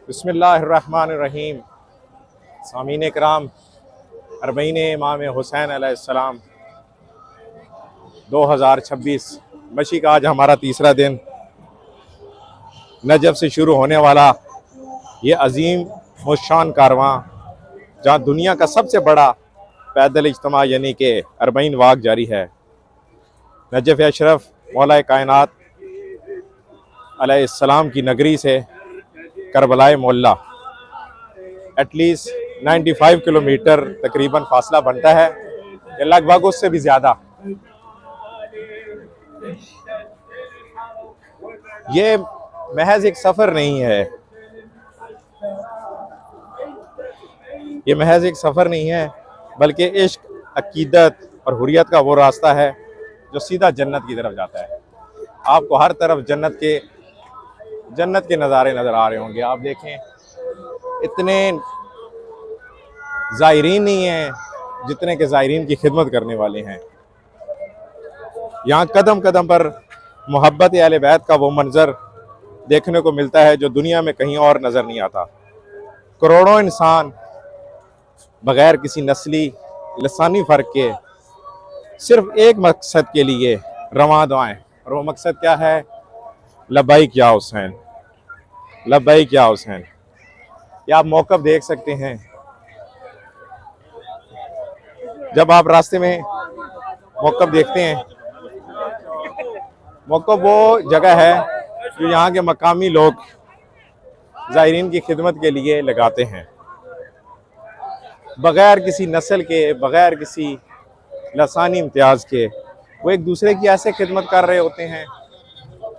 बिस्मिल्लाहिर्रहमानिर्रहीम। सामीन कराम, अरबईन इमाम हुसैन अलैहिस्सलाम 2026 मशी का आज हमारा तीसरा दिन नजफ़ से शुरू होने वाला ये अजीम मुशान कारवां, जहाँ दुनिया का सबसे बड़ा पैदल इज्तिमा यानी कि अरबईन वाक जारी है। नजफ़ अशरफ मौला कायनात अलैहिस्सलाम की नगरी से करबलाए मोहल्ला एटलीस्ट 95 किलोमीटर तकरीबन फासला बनता है, या लगभग उससे भी ज़्यादा। ये महज एक सफ़र नहीं है, ये महज एक सफ़र नहीं है, बल्कि इश्क, अकीदत और हुर्रियत का वो रास्ता है जो सीधा जन्नत की तरफ जाता है। आपको हर तरफ जन्नत के नज़ारे नज़र आ रहे होंगे। आप देखें, इतने ज़ायरीन नहीं हैं जितने के ज़ायरीन की खिदमत करने वाले हैं। यहाँ कदम कदम पर मोहब्बत अहले बैत का वो मंज़र देखने को मिलता है जो दुनिया में कहीं और नज़र नहीं आता। करोड़ों इंसान बग़ैर किसी नस्ली लसानी फ़र्क के सिर्फ एक मकसद के लिए रवां दवाएँ, और वो मकसद क्या है? लब्बैक या हुसैन, लब्बैक या हुसैन। ये आप मौक़िफ़ देख सकते हैं। जब आप रास्ते में मौक़िफ़ देखते हैं, मौक़िफ़ वो जगह है जो यहाँ के मकामी लोग ज़ायरीन की खिदमत के लिए लगाते हैं, बग़ैर किसी नस्ल के, बग़ैर किसी लसानी इम्तियाज़ के। वो एक दूसरे की ऐसे खिदमत कर रहे होते हैं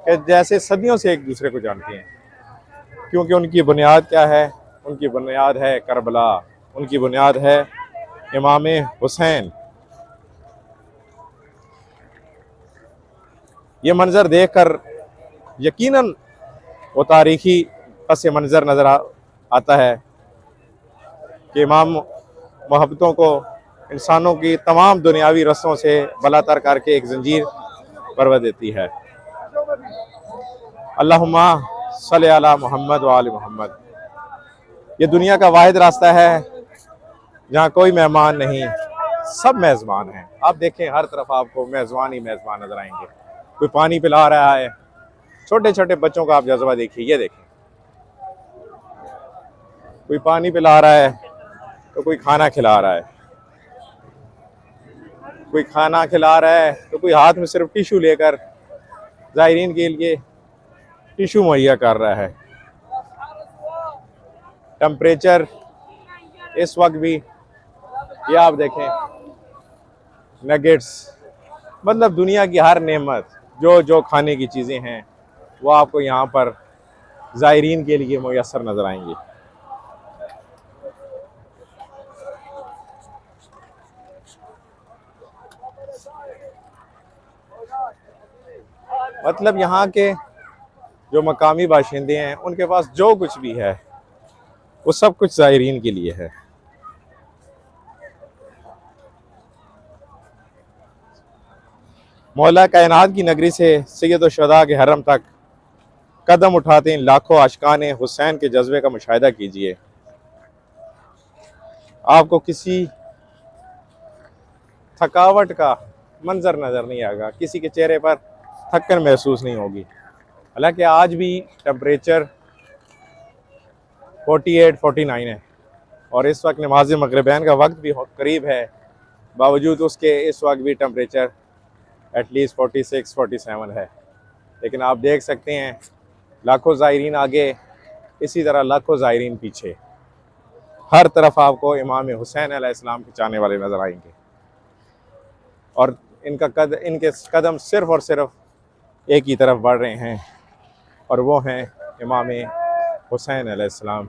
कि जैसे सदियों से एक दूसरे को जानते हैं, क्योंकि उनकी बुनियाद क्या है? उनकी बुनियाद है करबला, उनकी बुनियाद है इमाम हुसैन। ये मंज़र देखकर यकीनन वो तारीख़ी पस मंज़र नज़र आता है कि इमाम मोहब्बतों को इंसानों की तमाम दुनियावी रस्मों से बलातर करके एक जंजीर परवर देती है। अल्लाहुम्मा सल्ली अला मोहम्मद व आले मोहम्मद। ये दुनिया का वाहिद रास्ता है जहाँ कोई मेहमान नहीं, सब मेज़बान हैं। आप देखें, हर तरफ आपको मेज़बान ही मेज़बान नज़र आएंगे। कोई पानी पिला रहा है, छोटे छोटे बच्चों का आप जज्बा देखिए, ये देखें, कोई पानी पिला रहा है तो कोई खाना खिला रहा है, कोई खाना खिला रहा है तो कोई हाथ में सिर्फ टिशू लेकर ज़ायरीन के लिए टिशू मुहैया कर रहा है। टेम्परेचर इस वक्त भी, ये आप देखें, नगेट्स, मतलब दुनिया की हर नेमत, जो खाने की चीज़ें हैं वो आपको यहाँ पर ज़ायरीन के लिए मुयस्सर नज़र आएंगी। मतलब यहाँ के जो मकामी बाशिंदे हैं, उनके पास जो कुछ भी है वो सब कुछ ज़ायरीन के लिए है। मौला कायनात की नगरी से सैयद व शुहदा के हरम तक कदम उठाते हैं लाखों आशिकान हुसैन के जज्बे का मुशाहिदा कीजिए। आपको किसी थकावट का मंजर नज़र नहीं आएगा, किसी के चेहरे पर थकन महसूस नहीं होगी। हालांकि आज भी टेम्परेचर 48-49 है और इस वक्त नमाज मगरिबैन का वक्त भी करीब है, बावजूद उसके इस वक्त भी टेम्परेचर एटलीस्ट 46-47 है। लेकिन आप देख सकते हैं, लाखों ज़ायरीन आगे, इसी तरह लाखों ज़ायरीन पीछे। हर तरफ आपको इमाम हुसैन अलैहिस्सलाम के चाहने वाले नज़र आएंगे, और इनके कदम सिर्फ़ और सिर्फ एक ही तरफ बढ़ रहे हैं, और वो हैं इमाम हुसैन अलैहिस्सलाम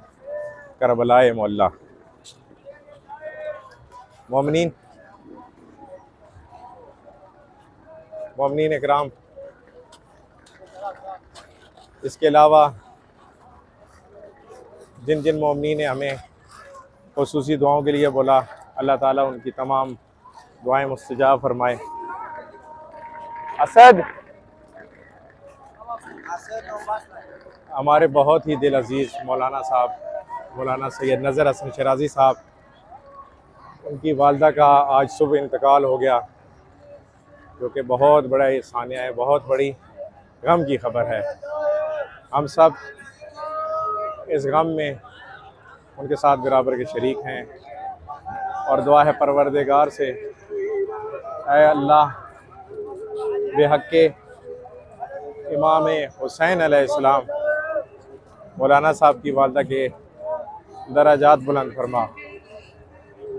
करबलाए मोहल्ला। मोमिनीन इकराम, इसके अलावा जिन जिन मोमिनीन ने हमें खुसूसी दुआओं के लिए बोला, अल्लाह ताला उनकी तमाम दुआएं मुस्तजाब फरमाए। असद हमारे बहुत ही दिल अजीज़ मौलाना साहब, मौलाना सैयद नज़र हसन शराजी साहब, उनकी वालदा का आज सुबह इंतकाल हो गया, जो कि बहुत बड़ा ये सानिया है, बहुत बड़ी गम की खबर है। हम सब इस गम में उनके साथ बराबर के शरीक हैं और दुआ है परवरदिगार से, ऐ अल्लाह बेहक़्क़े इमाम हुसैन अलैहिस्सलाम मौलाना साहब की वालदा के दराजात बुलंद फरमा,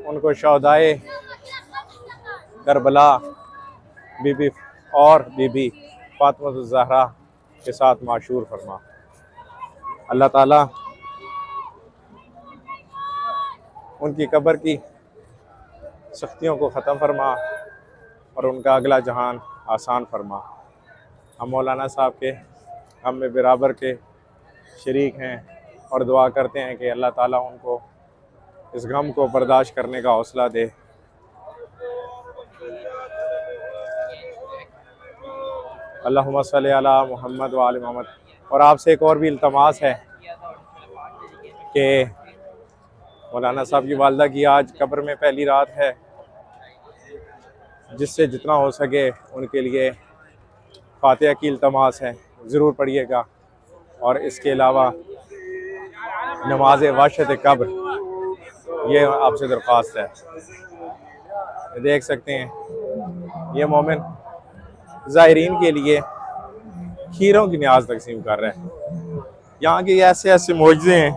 उनको शहदाए करबला बीबी और बीबी फातिमा ज़हरा के साथ माशूर फरमा। अल्लाह ताला उनकी कब्र की सख्तियों को ख़त्म फरमा और उनका अगला जहान आसान फरमा। हम मौलाना साहब के हम में बराबर के शरीक हैं और दुआ करते हैं कि अल्लाह ताला उनको इस गम को बर्दाश्त करने का हौसला दे। अल्लाहुम्मा सल्ली अला मुहम्मद व आले मोहम्मद। और आपसे एक और भी इल्तमास है कि मौलाना साहब की वालदा की आज कब्र में पहली रात है, जिससे जितना हो सके उनके लिए फातिहा की इल्तमास है, ज़रूर पढ़िएगा। और इसके अलावा नमाज वाशत कब्र, ये आपसे दरख्वास्त है। देख सकते हैं ये मोमिन ज़ायरीन के लिए खीरों की न्याज तकसीम कर रहे हैं। यहाँ के ऐसे ऐसे मौजज़े हैं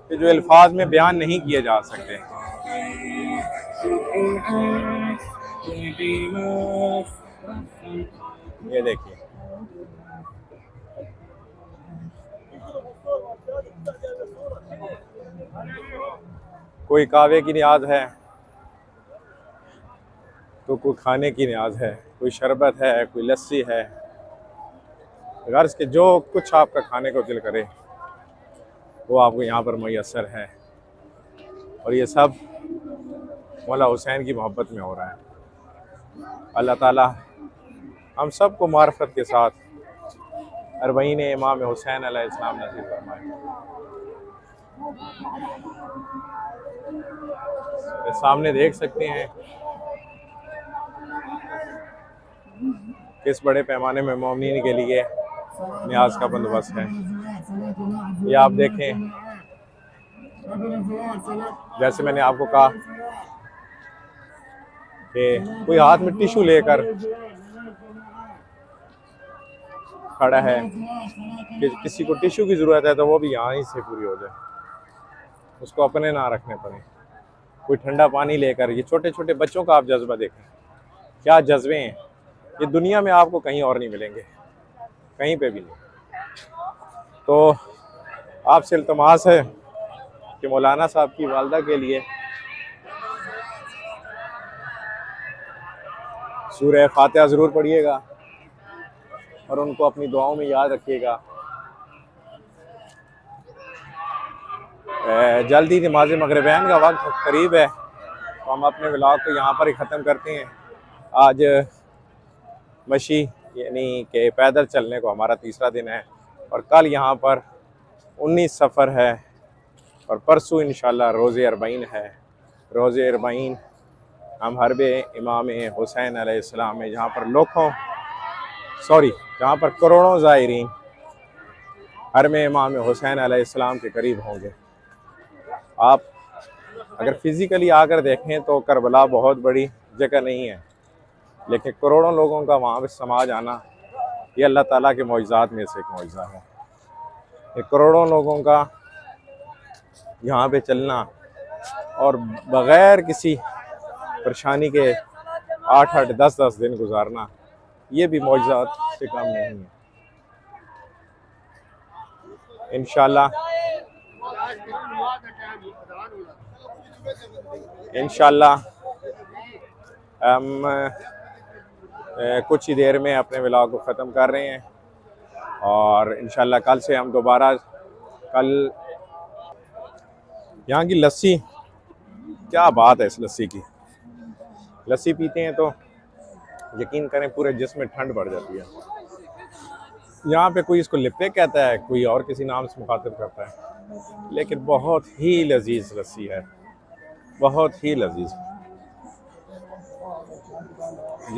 कि जो अल्फाज में बयान नहीं किए जा सकते। ये देखिए, कोई कावे की न्याज है तो कोई खाने की न्याज है, कोई शरबत है, कोई लस्सी है, गर्ज के जो कुछ आपका खाने को दिल करे वो आपको यहाँ पर मैसर है। और ये सब मौला हुसैन की मोहब्बत में हो रहा है। अल्लाह ताला हम सब को मार्फत के साथ अरबईन इमाम हुसैन अलैहिस्सलाम नसीब फरमाए। सामने देख सकते हैं किस बड़े पैमाने में मोमिनीन के लिए न्याज का बंदोबस्त है। ये आप देखें, जैसे मैंने आपको कहा कि कोई हाथ में टिश्यू लेकर खड़ा है कि किसी को टिश्यू की ज़रूरत है तो वो भी यहाँ ही से पूरी हो जाए, उसको अपने ना रखने पड़े। कोई ठंडा पानी लेकर, ये छोटे छोटे बच्चों का आप जज्बा देखें, क्या जज्बे हैं। ये दुनिया में आपको कहीं और नहीं मिलेंगे, कहीं पे भी नहीं। तो आपसे इल्तमास है कि मौलाना साहब की वालदा के लिए सूरह फातिहा ज़रूर पढ़िएगा और उनको अपनी दुआओं में याद रखिएगा। जल्दी नमाज मगरिबैन का वक्त करीब है, तो हम अपने व्लॉग को यहाँ पर ही ख़त्म करते हैं। आज मशी यानी कि पैदल चलने को हमारा तीसरा दिन है और कल यहाँ पर 19 सफ़र है और परसों इंशाल्लाह रोज़े अरबईन है। रोज़े अरबईन हम हरबे इमाम हुसैन अलैहिस्सलाम में, जहाँ पर करोड़ों ज़ायरीन हरमे इमाम हुसैन अलैहिस्सलाम के करीब होंगे। आप अगर फिज़िकली आकर देखें तो करबला बहुत बड़ी जगह नहीं है, लेकिन करोड़ों लोगों का वहाँ पे समाज आना, ये अल्लाह ताला के मौजज़ात में से एक मौजज़ा है। ये करोड़ों लोगों का यहाँ पे चलना और बग़ैर किसी परेशानी के 8-8, 10-10 दिन गुजारना, ये भी मौजज़ात से कम नहीं है। इंशाल्लाह हम कुछ ही देर में अपने व्लॉग को ख़त्म कर रहे हैं और इंशाल्लाह कल से हम दोबारा, कल यहाँ की लस्सी, क्या बात है इस लस्सी की। लस्सी पीते हैं तो यकीन करें पूरे जिस्म में ठंड बढ़ जाती है। यहाँ पे कोई इसको लिप्टे कहता है, कोई और किसी नाम से मुखातिब करता है, लेकिन बहुत ही लजीज लस्सी है, बहुत ही लजीज।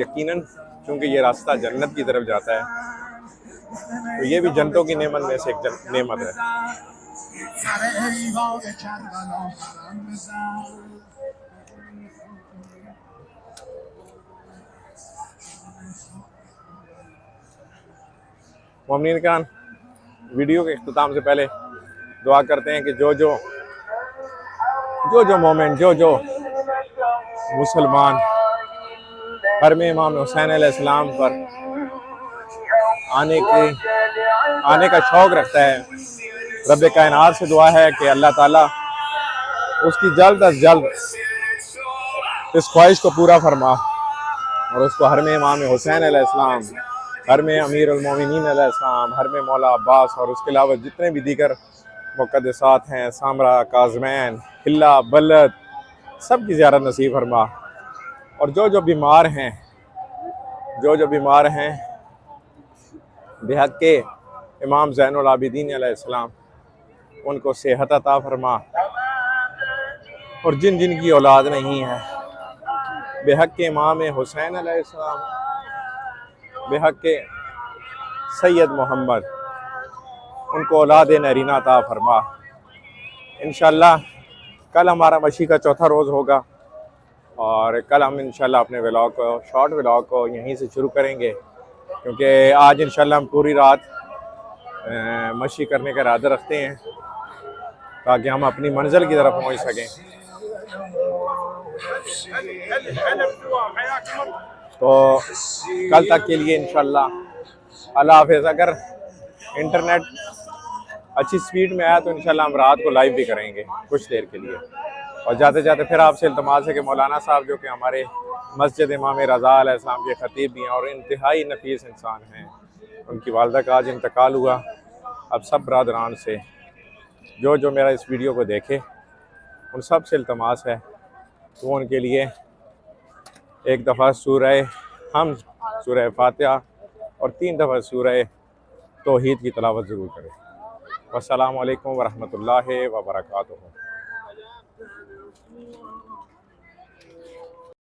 यकीनन चूँकि ये रास्ता जन्नत की तरफ जाता है, तो ये भी जन्नतों की नेमत में से एक नेमत है। मोमिनीन खान, वीडियो के इख्तिताम से पहले दुआ करते हैं कि जो जो मोमेंट, जो मुसलमान हरम इमाम हुसैन अलैहिस्सलाम पर आने का शौक़ रखता है, रब कायनात से दुआ है कि अल्लाह ताला उसकी जल्द अज जल्द इस ख्वाहिश को पूरा फरमा और उसको हरम इमाम हुसैन अलैहिस्सलाम, हरम अमीर उल मोमिनीन अलैहिस्सलाम, हरम मौला अब्बास और उसके अलावा जितने भी दीगर मुक़द्दसात हैं, सामरा, काज़मैन, हिल्ला, बलद, सब की ज़ियारत नसीब फरमा। और जो बीमार हैं, जो बीमार हैं, बेहद के इमाम ज़ैनुल आबिदीन अलैहिस्सलाम, उनको सेहत अता फरमा। और जिन की औलाद नहीं है, बेहक के इमाम हुसैन अलैहिस्सलाम, बेहक के सैयद मोहम्मद, उनको औलाद नरीना अता फरमा। इंशाअल्लाह कल हमारा मशी का चौथा रोज़ होगा और कल हम इंशाअल्लाह अपने व्लॉग को, शॉर्ट व्लॉग को यहीं से शुरू करेंगे, क्योंकि आज इंशाअल्लाह हम पूरी रात मशी करने का इरादा रखते हैं ताकि हम अपनी मंजिल की तरफ पहुंच सकें। तो कल तक के लिए इंशाअल्लाह अल्लाह हाफ़िज़। अगर इंटरनेट अच्छी स्पीड में आया तो इंशाअल्लाह हम रात को लाइव भी करेंगे कुछ देर के लिए। और जाते जाते फिर आपसे इल्तमास है कि मौलाना साहब जो कि हमारे मस्जिद इमाम रज़ा अलैहिस्सलाम के ख़तीब भी हैं और इंतहाई नफीस इंसान हैं, उनकी वालदा का आज इंतकाल हुआ। अब सब बरादरान से जो मेरा इस वीडियो को देखे, उन सब से इल्तमास है तो वो उनके लिए एक दफ़ा सूरह हम, सूरह फातिहा और 3 दफ़ा सूरह तौहीद की तिलावत ज़रूर करें। वस्सलामु अलैकुम वरहमतुल्लाहि व बरकातुहू।